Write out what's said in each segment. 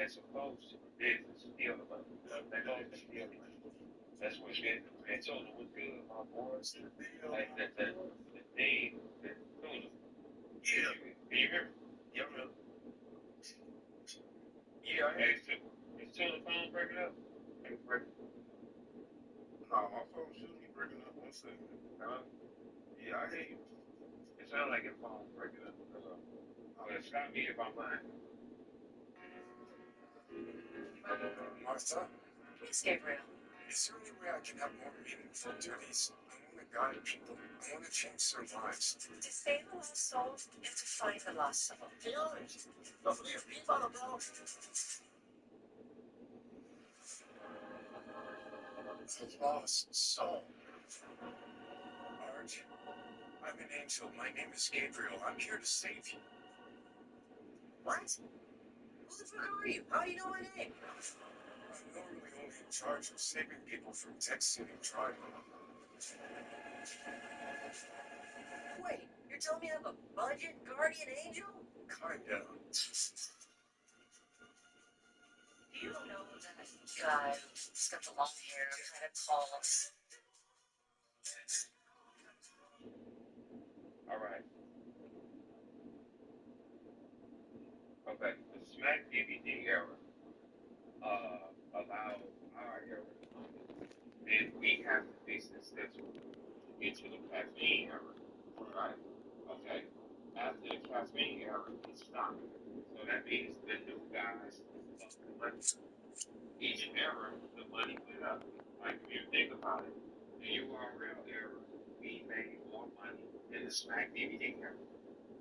as opposed to business steal the money. They know it's steal the money. That's what it is. And Tuna was good, my boys. Like the thing that Tuna. Yeah. Can you hear me? Yeah, man. Yeah, I hear you. Is Tuna phone breaking up? No, my phone shouldn't be breaking up. 1 second. Yeah, I hear you. It sounds like your phone breaking up. Okay, stop me if I'm lying. Martha? Yes, Gabriel. Is there any way I can have more meaningful duties? I want to guide people. I want to change their lives. To save a lost soul and to find the lost soul. Señores, los fríos píparos, bro. The lost soul. Arch, I'm an angel. My name is Gabriel. I'm here to save you. What? Who the fuck are you? How do you know my name? I'm normally only in charge of saving people from texting and driving. Wait, you're telling me I'm a budget guardian angel? Kinda. You don't know that guy who's got the long hair, kind of tall. All right. Okay. The Smack DVD era allowed our era. And we have to be successful to get to the caffeine era. Right? Okay. After the caffeine era, it stopped. So that means the new guys lost the money. Each era, the money went up. Like if you think about it, the URL era, we made more money than the Smack DVD era.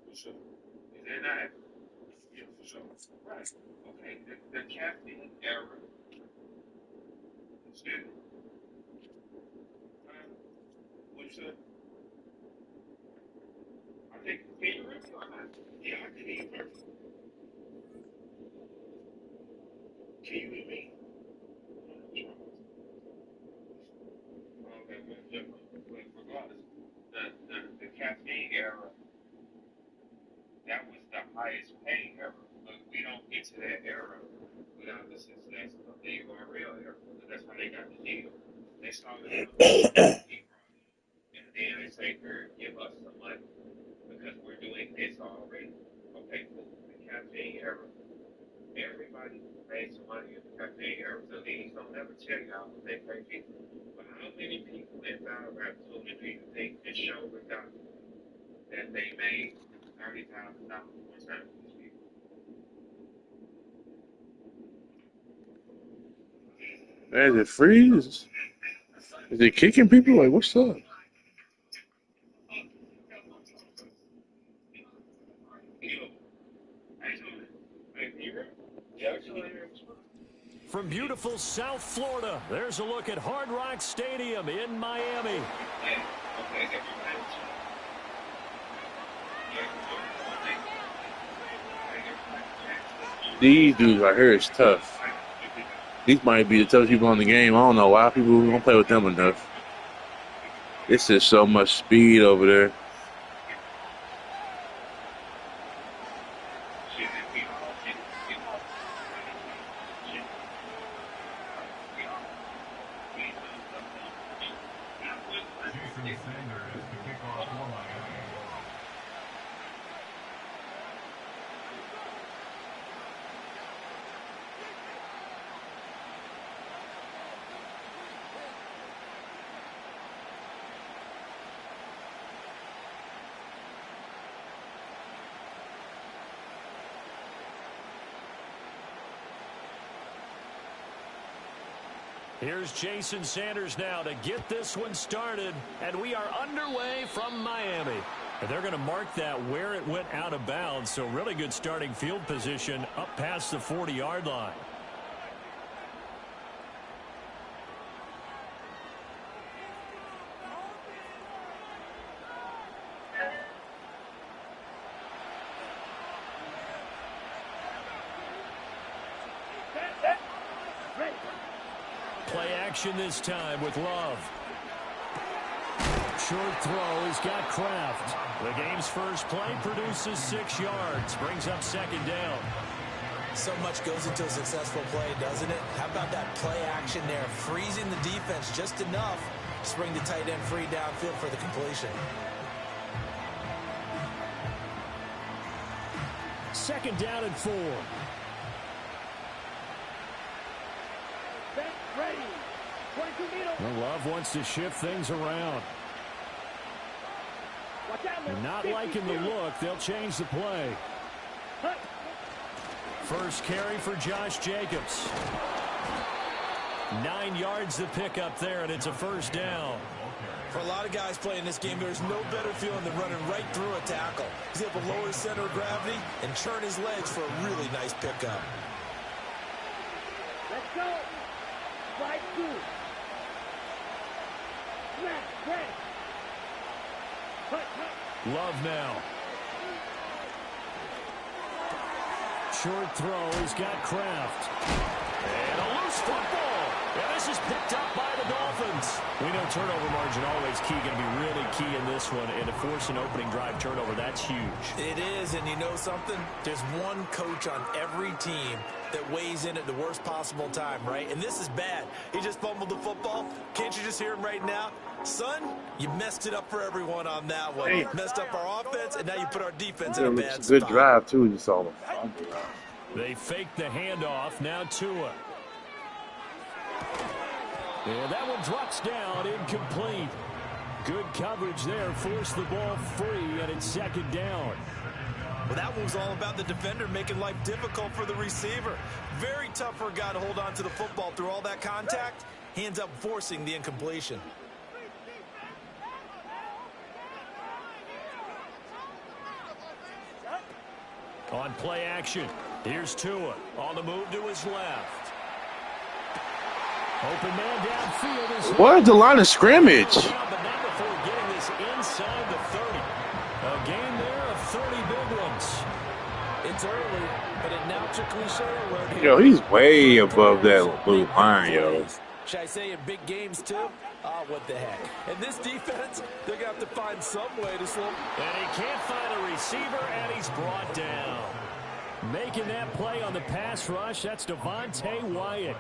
For sure. Is that not? Yeah, for sure. Right. Okay. The caffeine era. Excuse me. What you said? I think, can you hear me or not? Yeah, I can hear you perfect. Can you hear me? Okay, well, regardless, the caffeine era, that was the highest paying era. But we don't get to that era without the success of the URL era. That's how they got the deal. They saw the he brought in, and then they say, "Here, give us some money because we're doing this already." Okay, cool. The caffeine era, everybody made some money in the caffeine era. So these don't ever tell y'all what they pay people. But how many people in battle rap told me do you think this show would got that they made $30,000 one time for these people? Man, is it freeze? Is it kicking people? Like, what's up? From beautiful South Florida, there's a look at Hard Rock Stadium in Miami. These dudes right here is tough. These might be the toughest people on the game. I don't know why people don't play with them enough. This is so much speed over there. Here's Jason Sanders now to get this one started, and we are underway from Miami. And they're going to mark that where it went out of bounds, so really good starting field position up past the 40-yard line. Play action this time with Love. Short throw, he's got Kraft. The game's first play produces 6 yards, brings up second down. So much goes into a successful play, doesn't it? How about that play action there? Freezing the defense just enough to spring the tight end free downfield for the completion. Second down and 4. Well, Love wants to shift things around. And not liking the look, they'll change the play. First carry for Josh Jacobs. 9 yards to pick up there, and it's a first down. For a lot of guys playing this game, there's no better feeling than running right through a tackle. He's able to lower his center of gravity and turn his legs for a really nice pickup. Let's go. Slide 2. Smash, break. Love now. Short throw. He's got Kraft. And a loose football. And this is picked up by the Dolphins. We know turnover margin always key. Going to be really key in this one. And to force an opening drive turnover, that's huge. It is, and you know something? There's one coach on every team that weighs in at the worst possible time, right? And this is bad. He just fumbled the football. Can't you just hear him right now? Son, you messed it up for everyone on that one. Hey. Messed up our offense, and now you put our defense in a bad It's a good spot. drive, too. You saw them. They fake the handoff. Now Tua. And that one drops down, incomplete. Good coverage there, forced the ball free, and it's second down. Well, that one was all about the defender making life difficult for the receiver. Very tough for a guy to hold on to the football through all that contact. He ends up forcing the incompletion. On play action, here's Tua on the move to his left. Open man downfield is Where's the line of scrimmage? but not before getting this inside the 30. A game there of 30 big ones. It's early, but it now to cliche alert here. Yo, he's way above that blue line, yo. Should I say in big games too? Ah, what the heck. And this defense, they're going to have to find some way to slow. And he can't find a receiver, and he's brought down. Making that play on the pass rush, that's Devontae Wyatt.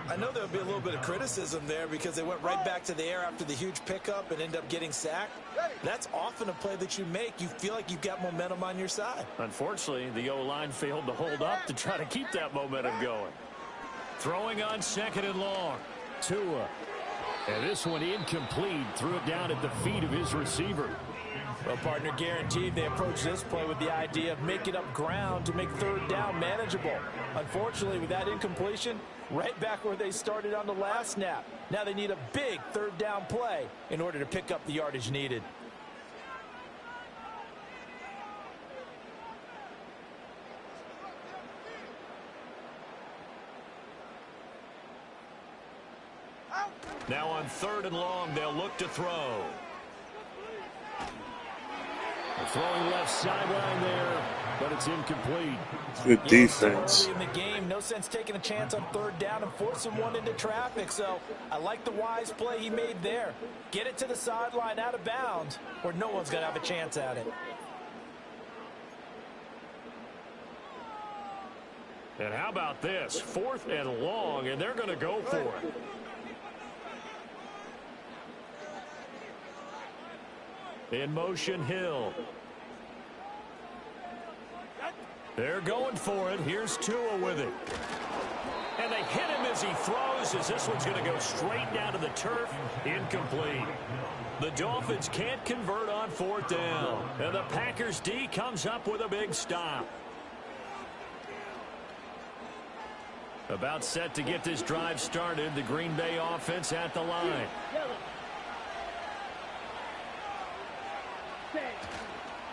I know there'll be a little bit of criticism there because they went right back to the air after the huge pickup and end up getting sacked. That's often a play that you make. You feel like you've got momentum on your side. Unfortunately, the O-line failed to hold up to try to keep that momentum going. Throwing on second and long. Tua. And this one incomplete. Threw it down at the feet of his receiver. Well, partner, guaranteed they approach this play with the idea of making up ground to make third down manageable. Unfortunately, with that incompletion, right back where they started on the last snap. Now they need a big third down play in order to pick up the yardage needed. Now on third and long, they'll look to throw. Throwing left sideline there, but it's incomplete. Good defense. Early in the game, no sense taking a chance on third down and forcing one into traffic. So I like the wise play he made there. Get it to the sideline out of bounds where no one's going to have a chance at it. And how about this? Fourth and long, and they're going to go for it. In motion, Hill. They're going for it. Here's Tua with it. And they hit him as he throws, as this one's going to go straight down to the turf. Incomplete. The Dolphins can't convert on fourth down. And the Packers D comes up with a big stop. About set to get this drive started. The Green Bay offense at the line.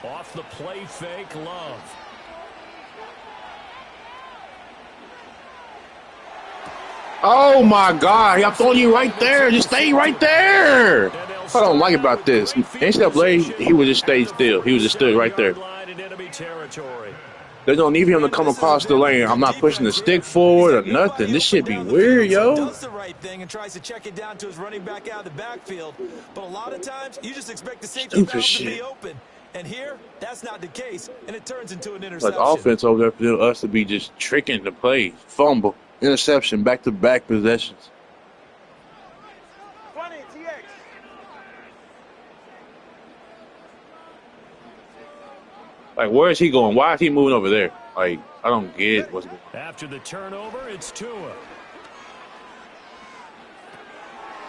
Off the play fake, Love. Oh, my God. I'm throwing you right there. Just stay right there. What I don't like about this. Instead of Blade, he would just stay still. He would just stood right there. There's no need for him to come across the lane. I'm not pushing the stick forward or nothing. This shit be weird, yo. Does the right thing and tries to check it down to his running back out of the backfield. But a lot of times, you just expect the safety valve to be open. And here, that's not the case, and it turns into an Like interception. offense over there for us to be just tricking the play. Fumble, interception, back-to-back possessions. Like, where is he going? Why is he moving over there? Like, I don't get what's going on. After the turnover, it's Tua.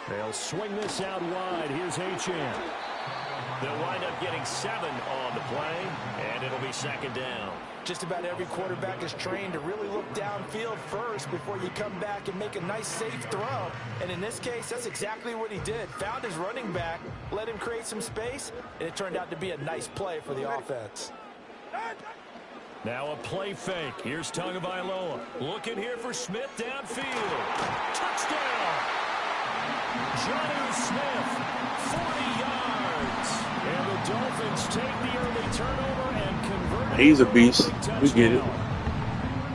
They'll swing this out wide. Here's Achane. They'll wind up getting 7 on the play, and it'll be second down. Just about every quarterback is trained to really look downfield first before you come back and make a nice, safe throw. And in this case, that's exactly what he did. Found his running back, let him create some space, and it turned out to be a nice play for the offense. Now a play fake. Here's Tagovailoa. Looking here for Smith downfield. Touchdown! Jonnu Smith, 40 yards. And the Dolphins take the early turnover and convert it. He's a beast. We get it.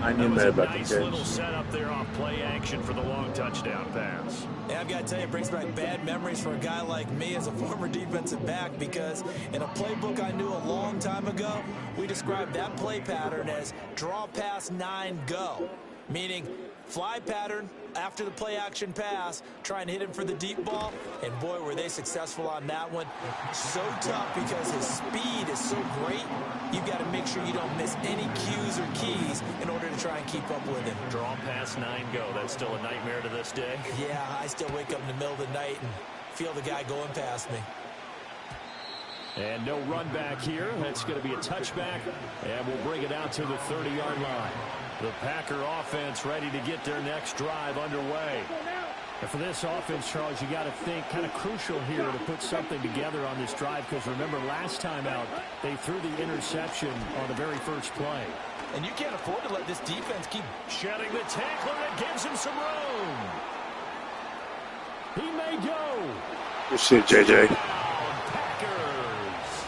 I That knew was that a about nice the little catch. setup there off play action for the long touchdown pass. Yeah, I've got to tell you, it brings back bad memories for a guy like me as a former defensive back, because in a playbook I knew a long time ago, we described that play pattern as draw pass 9 go, meaning fly pattern after the play action pass, trying to hit him for the deep ball, and boy, were they successful on that one. So tough because his speed is so great, you've got to make sure you don't miss any cues or keys in order to try and keep up with him. Draw pass 9 go. That's still a nightmare to this day. Yeah, I still wake up in the middle of the night and feel the guy going past me. And no run back here. That's going to be a touchback, and we'll bring it out to the 30-yard line. The Packer offense ready to get their next drive underway. And for this offense, Charles, you got to think kind of crucial here to put something together on this drive, because remember last time out they threw the interception on the very first play. And you can't afford to let this defense keep shedding the tackler that gives him some room. He may go. Good shit, JJ. Packers.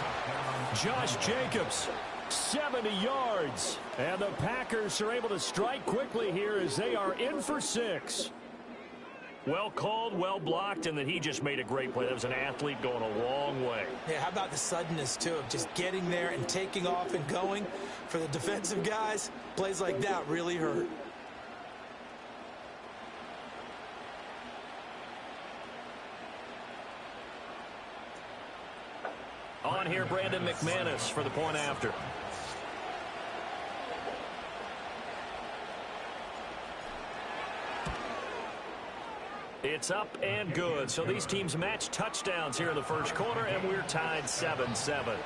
Josh Jacobs, 70 yards. And the Packers are able to strike quickly here as they are in for 6. Well called, well blocked, and then he just made a great play. That was an athlete going a long way. Yeah, how about the suddenness, too, of just getting there and taking off and going? For the defensive guys, plays like that really hurt. On here, Brandon McManus for the point after. It's up and good. So these teams match touchdowns here in the first quarter, and we're tied 7-7.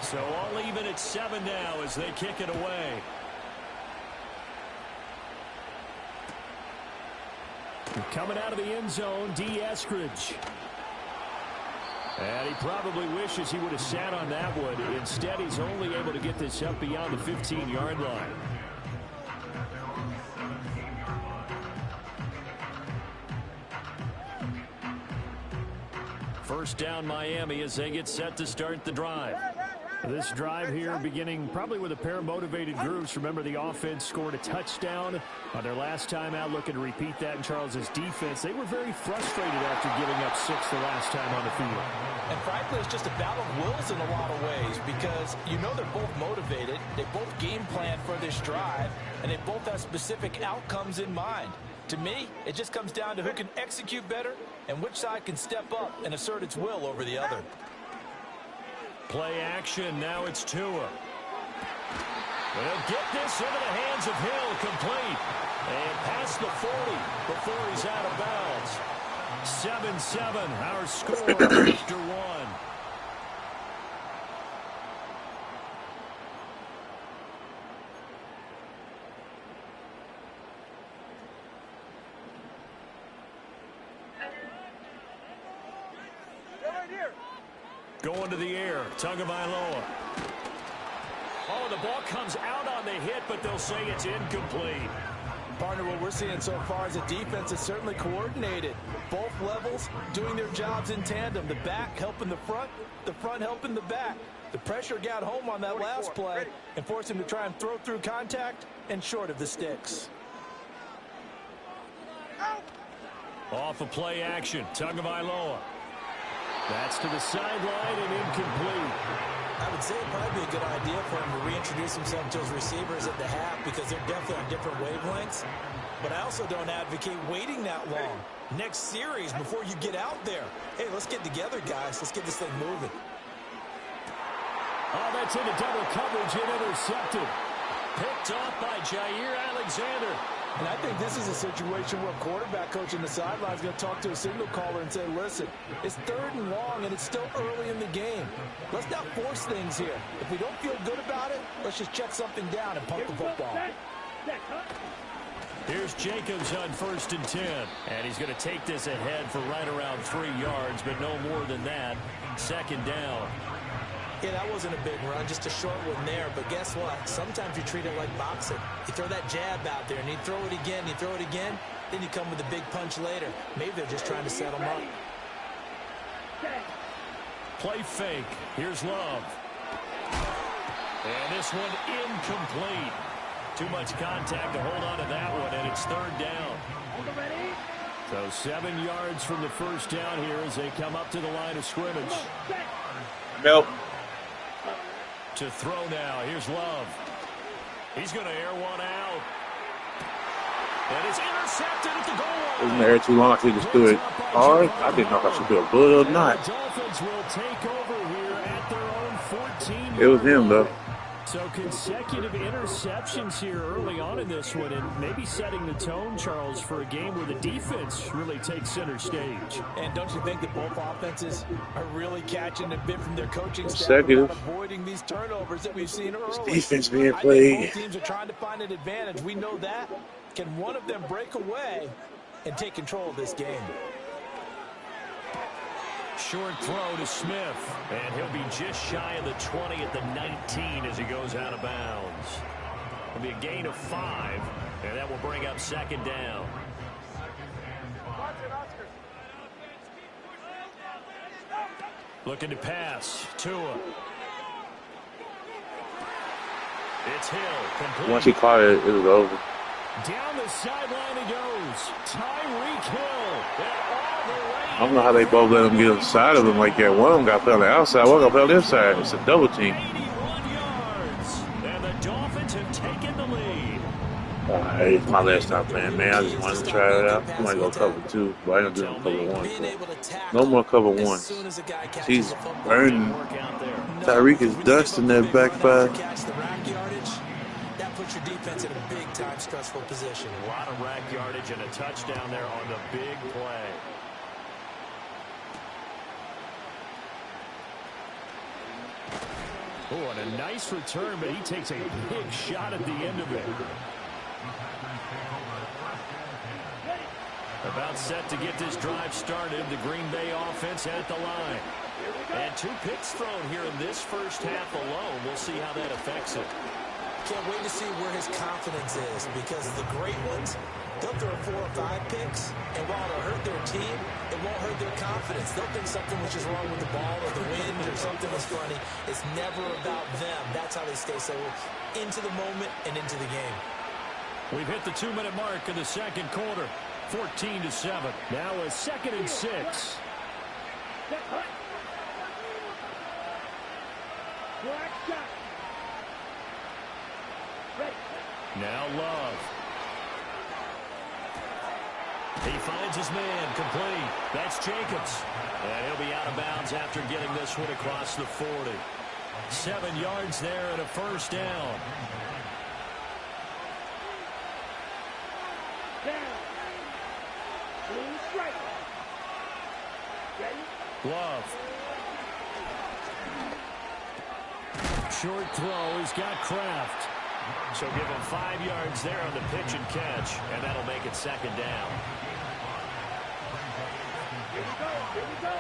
So all even at 7 now as they kick it away. Coming out of the end zone, D. Eskridge. And he probably wishes he would have sat on that one. Instead, he's only able to get this up beyond the 15-yard line. First down, Miami, as they get set to start the drive. This drive here beginning probably with a pair of motivated groups. Remember, the offense scored a touchdown on their last time out, looking to repeat that in Charles's defense. They were very frustrated after giving up 6 the last time on the field. And frankly, it's just a battle of wills in a lot of ways, because you know they're both motivated, they both game plan for this drive, and they both have specific outcomes in mind. To me, it just comes down to who can execute better and which side can step up and assert its will over the other. Play action, now it's Tua. They'll get this into the hands of Hill, complete. And past the 40 before he's out of bounds. 7-7, our score after 1. Going to the air, Tagovailoa. Oh, the ball comes out on the hit, but they'll say it's incomplete. Partner, what we're seeing so far is a defense is certainly coordinated. Both levels doing their jobs in tandem. The back helping the front helping the back. The pressure got home on that last play and forced him to try and throw through contact and short of the sticks. Off of play action, Tagovailoa. That's to the sideline and incomplete. I would say it'd probably be a good idea for him to reintroduce himself to his receivers at the half because they're definitely on different wavelengths. But I also don't advocate waiting that long. Next series before you get out there. Hey, let's get together, guys. Let's get this thing moving. Oh, that's into double coverage and intercepted. Picked off by Jair Alexander. And I think this is a situation where a quarterback coach in the sideline is going to talk to a signal caller and say, listen, it's 3rd and long and it's still early in the game. Let's not force things here. If we don't feel good about it, let's just check something down and punt the football. Here's Jacobs on 1st and 10. And he's going to take this ahead for right around 3 yards, but no more than that. 2nd down. Yeah, that wasn't a big run, just a short one there. But guess what? Sometimes you treat it like boxing. You throw that jab out there, and you throw it again, you throw it again, then you come with a big punch later. Maybe they're just trying to set them up. Play fake. Here's Love. And this one incomplete. Too much contact to hold on to that one, and it's 3rd down. So 7 yards from the 1st down here as they come up to the line of scrimmage. Nope. To throw now. Here's Love. He's going to air one out. And it's intercepted at the goal line. Wasn't there too long. I should just threw it hard. I didn't know if I should do a bullet or not. The Dolphins will take over here at their own 14. It was him, though. So consecutive interceptions here early on in this one, and maybe setting the tone, Charles, for a game where the defense really takes center stage. And don't you think that both offenses are really catching a bit from their coaching staff about avoiding these turnovers that we've seen early? This defense being I played. think both teams are trying to find an advantage. We know that. Can one of them break away and take control of this game? Short throw to Smith, and he'll be just shy of the 20 at the 19 as he goes out of bounds. It'll be a gain of 5, and that will bring up 2nd down. Looking to pass. Tua. It's Hill. Complete. Once he caught it, it was over. Down the sideline he goes. Tyreek Hill. And all the way. I don't know how they both let him get inside of him like that. One of them got put on the outside, one got put on the inside. It's a double team. 81 yards. And the Dolphins have taken the lead. It's my last time playing, man. I just wanted to try it out. I might go cover 2, but I ain't gonna do cover 1. So. No more cover 1s. He's burning. Tyreek is dusting that back 5. That puts your defense in a big-time stressful position. A lot of rack yardage and a touchdown there on the big play. Oh, and a nice return, but he takes a big shot at the end of it. About set to get this drive started. The Green Bay offense at the line. And 2 picks thrown here in this first half alone. We'll see how that affects it. Can't wait to see where his confidence is, because the great ones, they'll throw 4 or 5 picks, and while it'll hurt their team, it won't hurt their confidence. They'll think something was just wrong with the ball or the wind or something was funny. It's never about them. That's how they stay so into the moment and into the game. We've hit the 2-minute mark in the second quarter. 14-7. Now a 2nd and 6. Now Love. He finds his man, complete. That's Jacobs. And he'll be out of bounds after getting this one across the 40. 7 yards there and a 1st down. Love. Short throw. He's got Kraft. So give him 5 yards there on the pitch and catch, and that'll make it 2nd down. Here we go.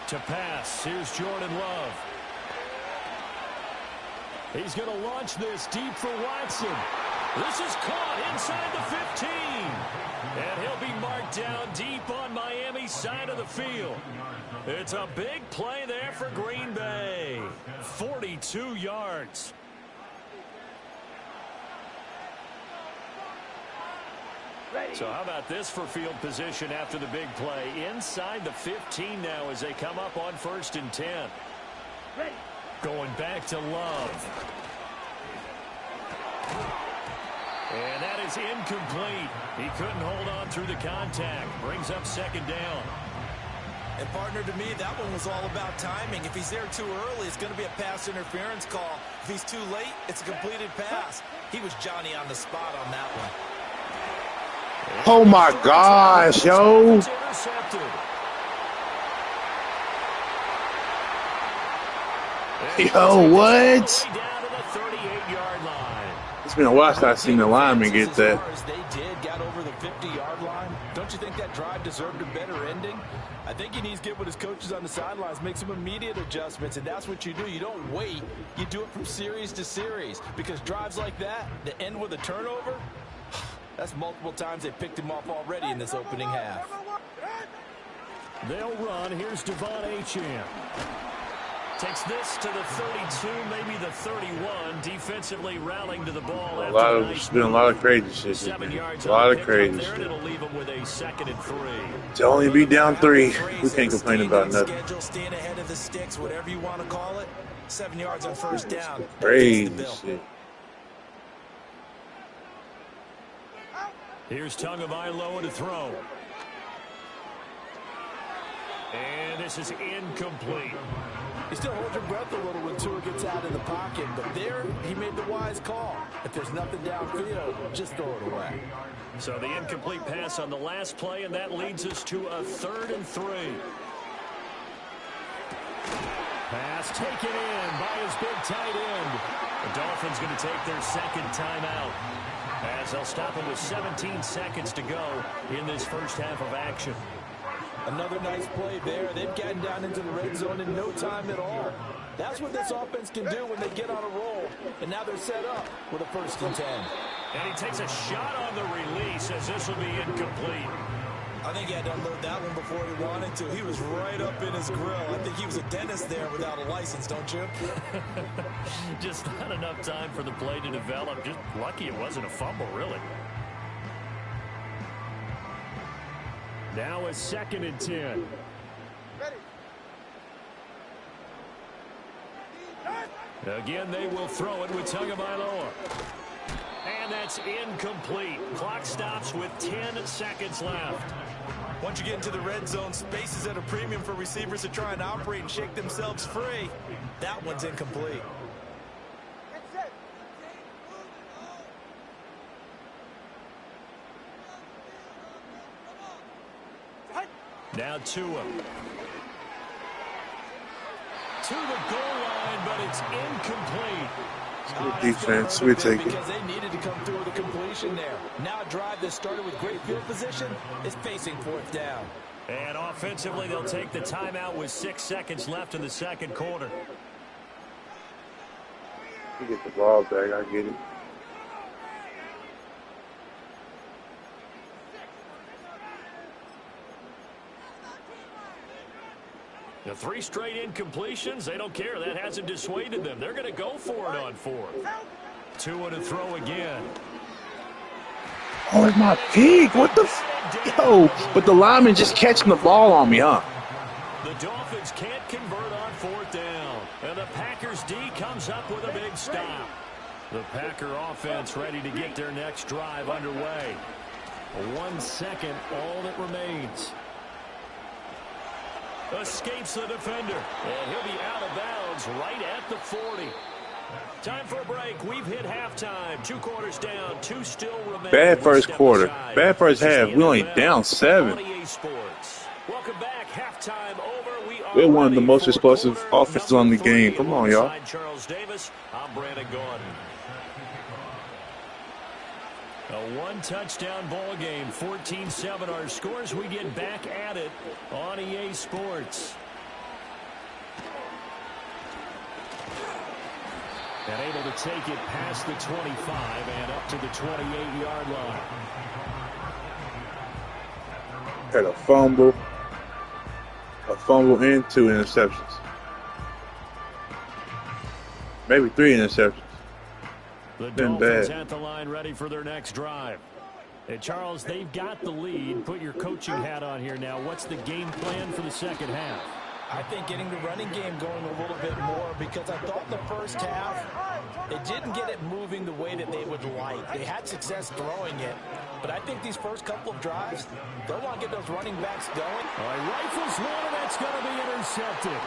To pass, here's Jordan Love. He's going to launch this deep for Watson. This is caught inside the 15. And he'll be marked down deep on Miami's side of the field. It's a big play there for Green Bay. 42 yards. So how about this for field position after the big play? Inside the 15 now as they come up on 1st and 10. Going back to Love. And that is incomplete. He couldn't hold on through the contact. Brings up 2nd down. And partner, to me, that one was all about timing. If he's there too early, it's going to be a pass interference call. If he's too late, it's a completed pass. He was Johnny on the spot on that one. Oh my gosh, yo. Yo, what? It's been a while since I've seen the lineman get that. They did, got over the 50-yard line. Don't you think that drive deserved a better ending? I think he needs to get with his coaches on the sidelines, make some immediate adjustments, and that's what you do. You don't wait. You do it from series to series, because drives like that end with a turnover, that's multiple times they picked him off already in this opening half. They'll run. Here's Devon Achane. Takes this to the 32, maybe the 31. Defensively rallying to the ball. It's been a lot of crazy shit. 7 yards. A lot of crazy shit. It'll leave them with a 2nd and 3. To only be down 3, we can't complain about nothing. Staying ahead of the sticks, whatever you want to call it. 7 yards on 1st down. Crazy shit. Here's Tagovailoa to throw. And this is incomplete. You still hold your breath a little when Tua gets out of the pocket, but there he made the wise call. If there's nothing downfield, just throw it away. So the incomplete pass on the last play, and that leads us to a 3rd and 3. Pass taken in by his big tight end. The Dolphins going to take their 2nd timeout, as they'll stop him with 17 seconds to go in this first half of action. Another nice play there. They've gotten down into the red zone in no time at all. That's what this offense can do when they get on a roll. And now they're set up with a 1st and 10. And he takes a shot on the release as this will be incomplete. I think he had to unload that one before he wanted to. He was right up in his grill. I think he was a dentist there without a license, don't you? Just not enough time for the play to develop. Just lucky it wasn't a fumble, really. Now a 2nd and 10. Again, they will throw it with Tagovailoa. And that's incomplete. Clock stops with 10 seconds left. Once you get into the red zone, space is at a premium for receivers to try and operate and shake themselves free. That one's incomplete. Now Tua. To the goal line, but it's incomplete. Good defense. We take it. Because they needed to come through with a completion there. Now a drive that started with great field position is facing 4th down. And offensively, they'll take the timeout with 6 seconds left in the 2nd quarter. We get the ball back. I get it. The 3 straight incompletions, they don't care. That hasn't dissuaded them. They're going to go for it on 4th. Tua to throw again. Oh, it's my pig. What the yo, but the lineman just catching the ball on me, huh? The Dolphins can't convert on 4th down. And the Packers D comes up with a big stop. The Packer offense ready to get their next drive underway. 1 second, all that remains. Escapes the defender, and he'll be out of bounds right at the 40. Time for a break. We've hit halftime. 2 quarters down, 2 still remain. Bad first quarter. Bad first half. We only down 7. Welcome back. Halftime over. We're one of the most explosive offenses on the game. Come on, y'all. Charles Davis. I'm Brandon Gordon. A 1-touchdown ball game, 14-7 our scores. We get back at it on EA Sports. And able to take it past the 25 and up to the 28-yard line. Had a fumble and 2 interceptions. Maybe 3 interceptions. The Been Dolphins bad. at the line ready for their next drive. And Charles, they've got the lead. Put your coaching hat on here now. What's the game plan for the second half? I think getting the running game going a little bit more, because I thought the first half, it didn't get it moving the way that they would like. They had success throwing it, but I think these first couple of drives, they'll want to get those running backs going. All right, rifles one, and that's going to be intercepted.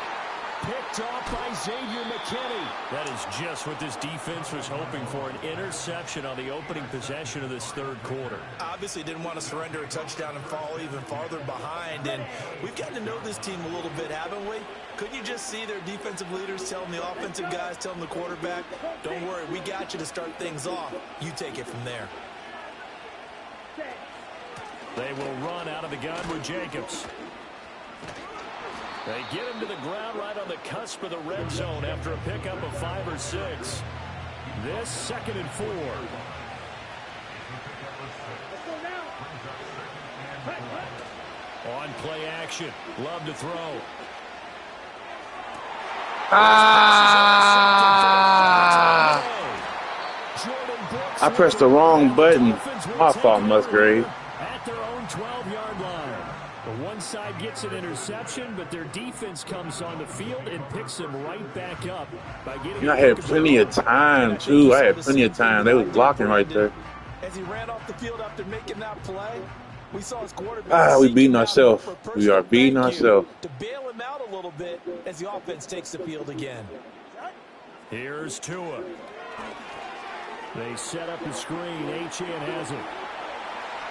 Picked off by Xavier McKinney. That is just what this defense was hoping for, an interception on the opening possession of this third quarter. Obviously didn't want to surrender a touchdown and fall even farther behind, and we've gotten to know this team a little bit, haven't we? Couldn't you just see their defensive leaders telling the offensive guys, telling the quarterback, don't worry, we got you to start things off. You take it from there. They will run out of the gun with Jacobs. They get him to the ground right on the cusp of the red zone after a pickup of 5 or 6. This 2nd and 4. On play action. Love to throw. I pressed the wrong button. My fault, Musgrave. At their own 12-yard line. The one side gets an interception, but their defense comes on the field and picks them right back up by getting. I had plenty of time, too. I had plenty of time. They was blocking right there. As he ran off the field after making that play, we saw his quarterback. We beating ourselves. We are beating ourselves. To bail him out a little bit as the offense takes the field again. Here's Tua. They set up the screen. Achane has it.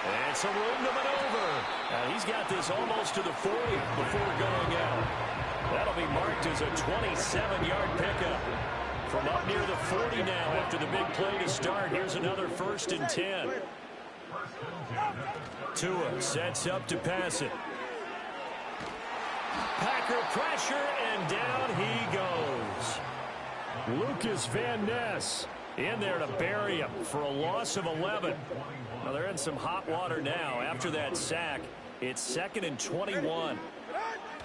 And some room to maneuver. And he's got this almost to the 40 before going out. That'll be marked as a 27-yard pickup. From up near the 40 now after the big play to start. Here's another 1st and 10. Tua sets up to pass it. Packer pressure, and down he goes. Lucas Van Ness in there to bury him for a loss of 11. Well, they're in some hot water now. After that sack, it's 2nd and 21.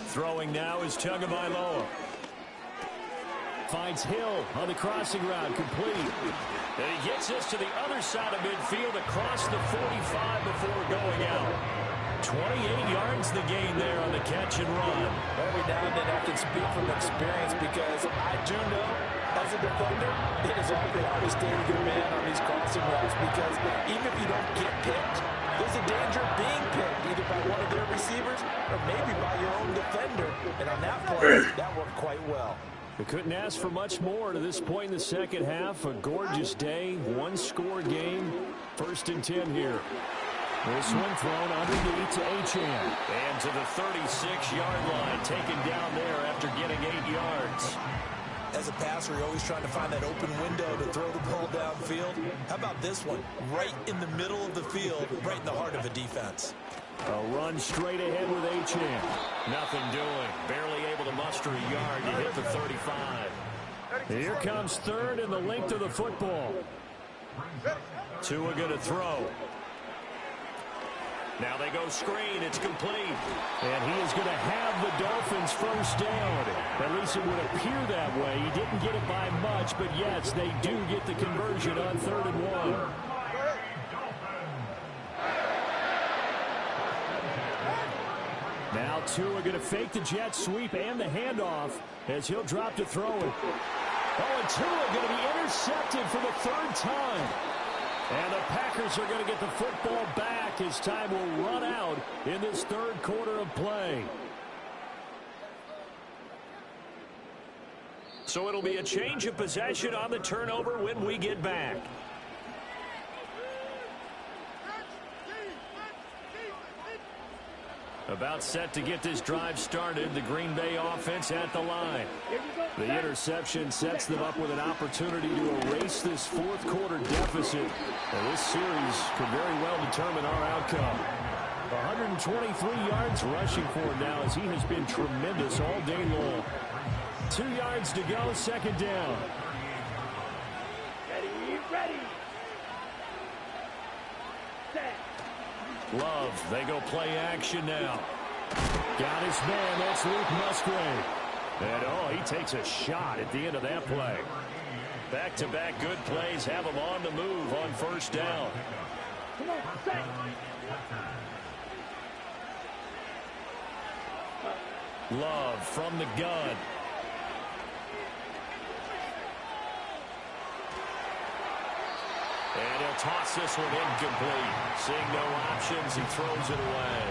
Throwing now is Tagovailoa. Finds Hill on the crossing route, complete. And he gets this to the other side of midfield across the 45 before going out. 28 yards the gain there on the catch and run. Every now and then I can speak from experience, because I do know as a defender it is awfully hard to stay with your man on these crossing routes, because even if you don't get picked, there's a danger of being picked either by one of their receivers or maybe by your own defender. And on that play, that worked quite well. They couldn't ask for much more to this point in the second half. A gorgeous day, one-score game. 1st and 10 here. This one thrown underneath to Achane. And to the 36-yard line, taken down there after getting 8 yards. As a passer, you're always trying to find that open window to throw the ball downfield. How about this one? Right in the middle of the field, right in the heart of a defense. A run straight ahead with Achane. Nothing doing. Barely able to muster a yard to hit the 35. Here comes 3rd and the length of the football. Tua going to throw. Now they go screen. It's complete. And he is going to have the Dolphins first down. At least it would appear that way. He didn't get it by much, but yes, they do get the conversion on 3rd and 1. Now Tua going to fake the jet sweep and the handoff as he'll drop to throw it. Oh, and Tua going to be intercepted for the 3rd time. And the Packers are going to get the football back as time will run out in this 3rd quarter of play. So it'll be a change of possession on the turnover when we get back. About set to get this drive started. The Green Bay offense at the line. The interception sets them up with an opportunity to erase this 4th quarter deficit. And this series could very well determine our outcome. 123 yards rushing for him now as he has been tremendous all day long. 2 yards to go, 2nd down. Love, they go play action now. Got his man, that's Luke Musgrave. And, oh, he takes a shot at the end of that play. Back-to-back good plays have him on the move on first down. Come on, set. Love from the gun. And he'll toss this one incomplete. Seeing no options, he throws it away.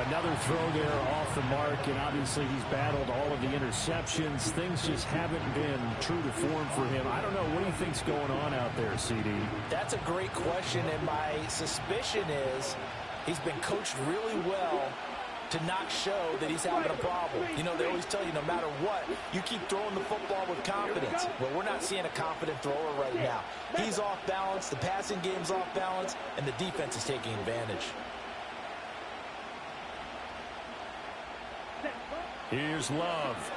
Another throw there off the mark, and obviously he's battled all of the interceptions. Things just haven't been true to form for him. I don't know. What do you think's going on out there, CD? That's a great question, and my suspicion is he's been coached really well to not show that he's having a problem. You know, they always tell you no matter what, you keep throwing the football with confidence. Well, we're not seeing a confident thrower right now. He's off balance, the passing game's off balance, and the defense is taking advantage. Here's Love.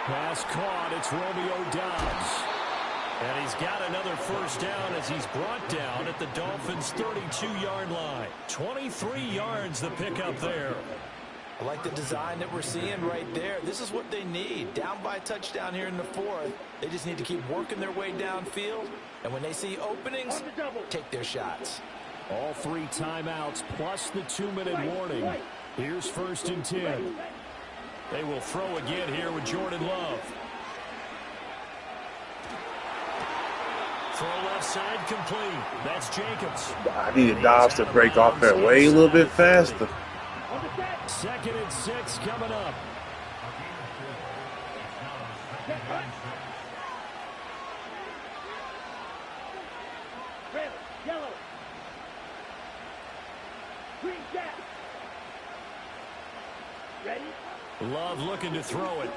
Pass caught. It's Romeo Doubs. And he's got another first down as he's brought down at the Dolphins' 32-yard line. 23 yards the pickup there. I like the design that we're seeing right there. This is what they need. Down by a touchdown here in the fourth. They just need to keep working their way downfield. And when they see openings, take their shots. All 3 timeouts plus the 2-minute warning. Here's 1st and 10. They will throw again here with Jordan Love. Throw left side complete. That's Jacobs. I needed Dobbs to break off that way a little bit faster. 2nd and 6 coming up. Red, yellow. Green gap. Ready? Love looking to throw it.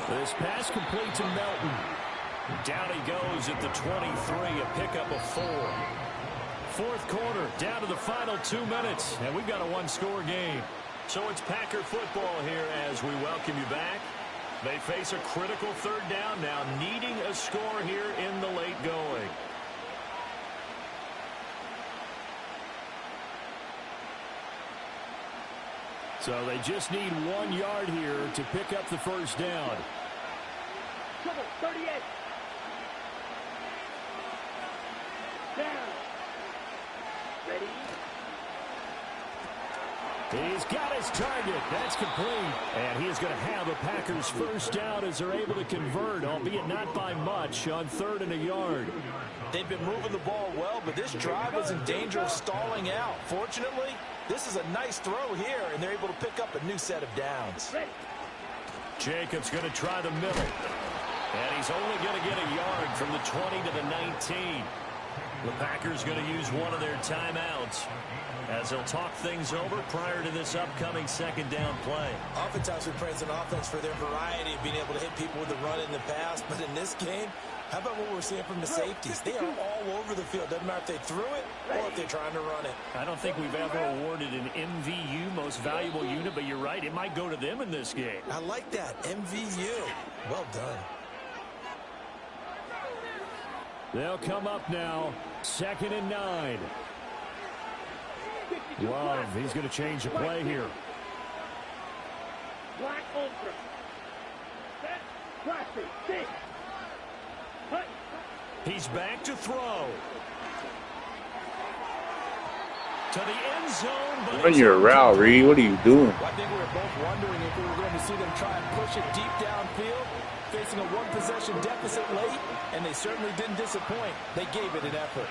This pass complete to Melton. Down he goes at the 23, a pickup of 4. 4th quarter, down to the final 2 minutes, and we've got a 1-score game. So it's Packer football here as we welcome you back. They face a critical 3rd down now, needing a score here in the late going. So they just need 1 yard here to pick up the first down. Trouble, 38. Down. Ready? He's got his target. That's complete. And he is going to have a Packers first down as they're able to convert, albeit not by much, on 3rd and a yard. They've been moving the ball well, but this drive was in danger of stalling out. Fortunately, this is a nice throw here, and they're able to pick up a new set of downs. Ready? Jacobs going to try the middle. And he's only going to get a yard from the 20 to the 19. The Packers going to use one of their timeouts as they'll talk things over prior to this upcoming 2nd down play. Oftentimes we praise an offense for their variety of being able to hit people with the run in the past, but in this game, how about what we're seeing from the safeties? They are all over the field. Doesn't matter if they threw it or if they're trying to run it. I don't think we've ever awarded an MVU, most valuable unit, but you're right, it might go to them in this game. I like that, MVU. Well done. They'll come up now, 2nd and 9. Love, he's going to change the play here. Black ultra. Set. Classic. 6. Cut. He's back to throw. To the end zone. Run your route, Reed. What are you doing? Well, I think we were both wondering if we were going to see them try and push it deep downfield, facing a 1-possession deficit late, and they certainly didn't disappoint. They gave it an effort.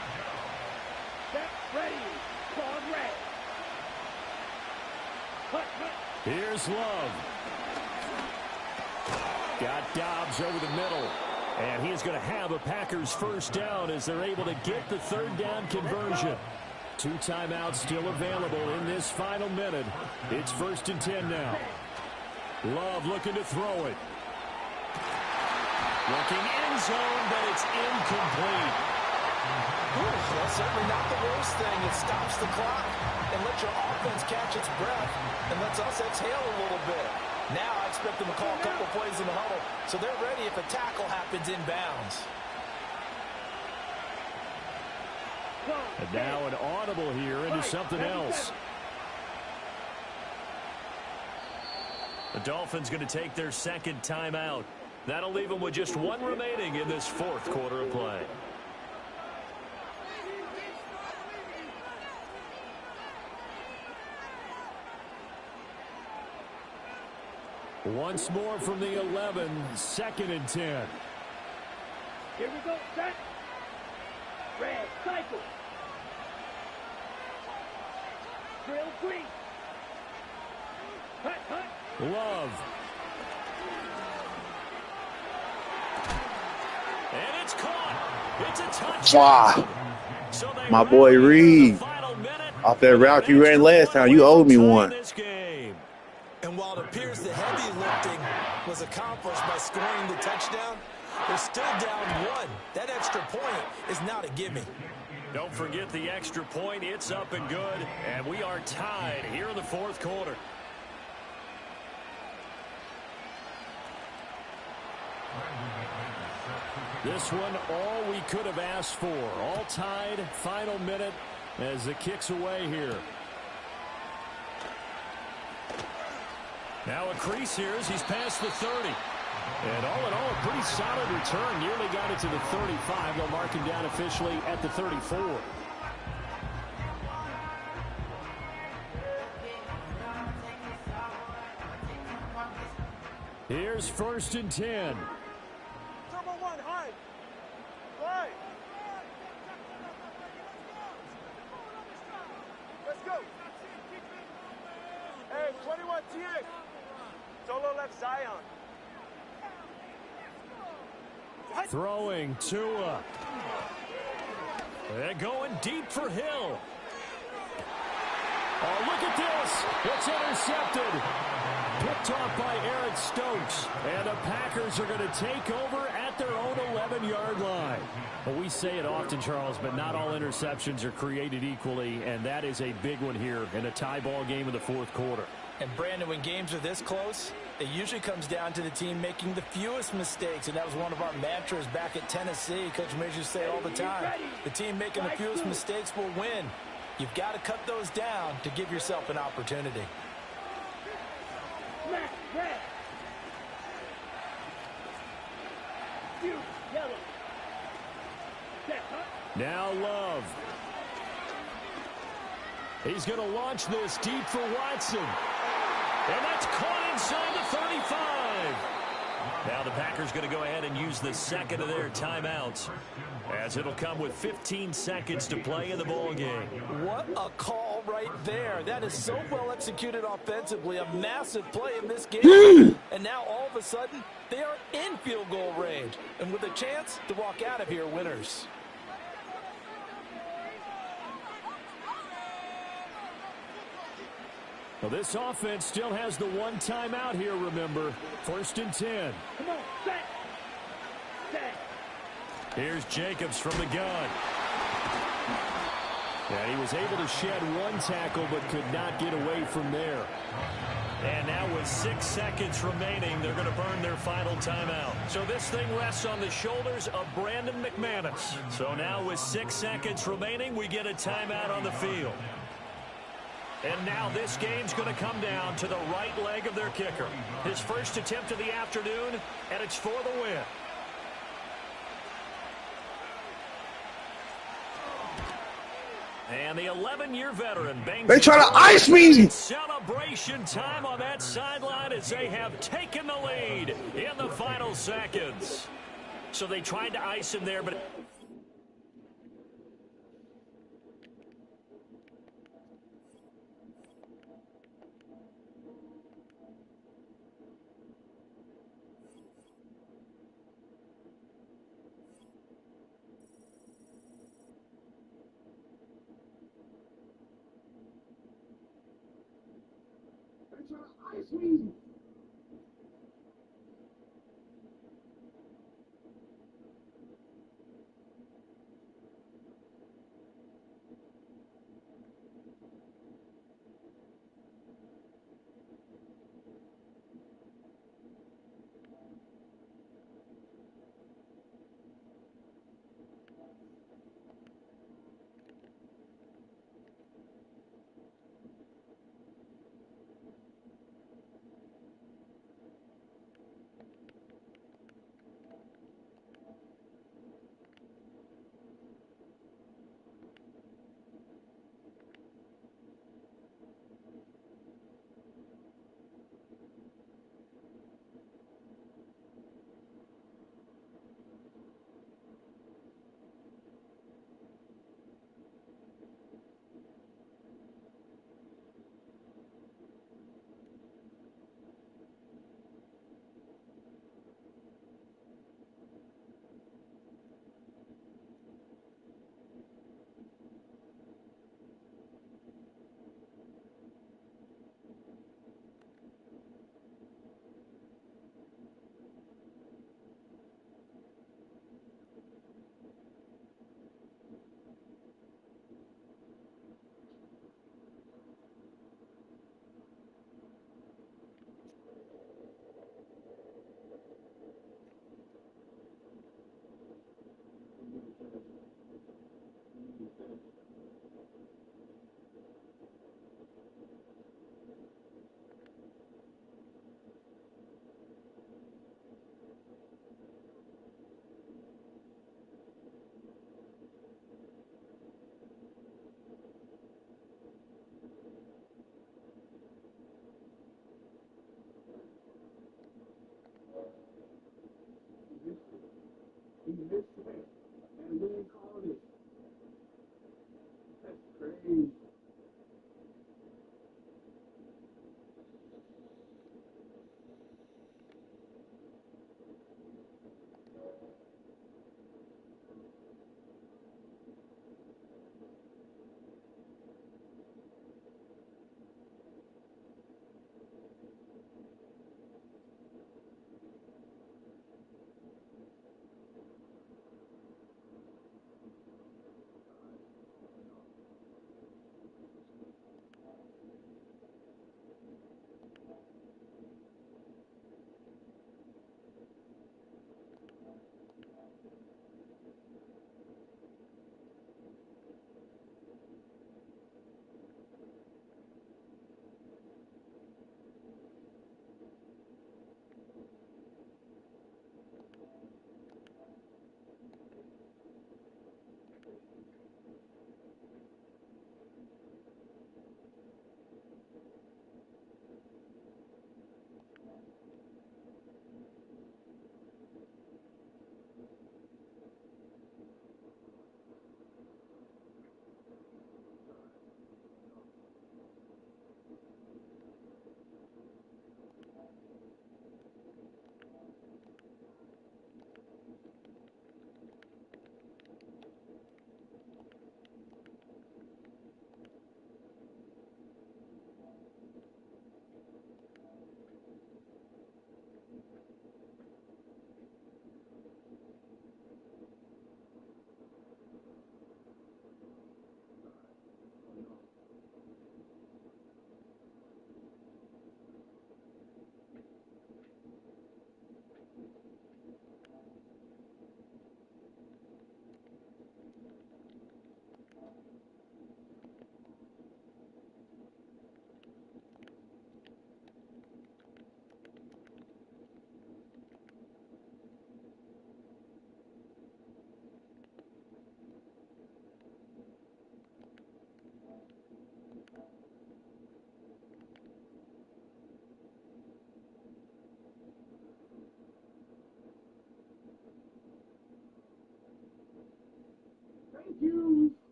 Set. Ready. Squad red. Cut. Here's Love. Got Doubs over the middle. And he's going to have a Packers first down as they're able to get the 3rd down conversion. 2 timeouts still available in this final minute. It's 1st and 10 now. Love looking to throw it. Looking end zone, but it's incomplete. That's certainly not the worst thing. It stops the clock and lets your offense catch its breath and lets us exhale a little bit. Now I expect them to call a couple plays in the huddle so they're ready if a tackle happens inbounds. And now an audible here into something else. The Dolphins going to take their second timeout. That'll leave them with just one remaining in this fourth quarter of play. Once more from the 11, 2nd and 10. Here we go, set. Red, cycle. Drill green. Hut, hut. Love. And it's caught. It's a touchdown. So My boy Reed. Off that route you ran last time, you owed me one. And while it appears the heavy lifting was accomplished by scoring the touchdown, they're still down one. That extra point is not a gimme. Don't forget the extra point. It's up and good. And we are tied here in the fourth quarter. This one, all we could have asked for. All tied, final minute as the kick's away here. Now a crease here as he's past the 30. And all in all, a pretty solid return. Nearly got it to the 35. They'll mark him down officially at the 34. Here's 1st and 10. Turbo one, high. Right. Let's go. Hey, 21 TX. Solo left Zion. Throwing Tua. They're going deep for Hill. Oh, look at this. It's intercepted. Picked off by Eric Stokes. And the Packers are going to take over at their own 11-yard line. Well, we say it often, Charles, but not all interceptions are created equally, and that is a big one here in a tie ball game in the fourth quarter. And, Brandon, when games are this close, it usually comes down to the team making the fewest mistakes, and that was one of our mantras back at Tennessee. Coach Major used to say all the time, the team making the fewest mistakes will win. You've got to cut those down to give yourself an opportunity. Now Love. He's going to launch this deep for Watson. And that's caught inside the 35. Now the Packers going to go ahead and use the second of their timeouts, as it'll come with 15 seconds to play in the ball game. What a call right there. That is so well executed offensively. A massive play in this game. And now all of a sudden, they are in field goal range, and with a chance to walk out of here winners. Well, this offense still has the one timeout here, remember. 1st and 10. Come on, set. Here's Jacobs from the gun. And he was able to shed one tackle but could not get away from there. And now with 6 seconds remaining, they're going to burn their final timeout. So this thing rests on the shoulders of Brandon McManus. So now with 6 seconds remaining, we get a timeout on the field. And now this game's going to come down to the right leg of their kicker. His first attempt of the afternoon, and it's for the win. And the 11-year veteran bangs. They try to ice me. Celebration time on that sideline as they have taken the lead in the final seconds. So they tried to ice him there, but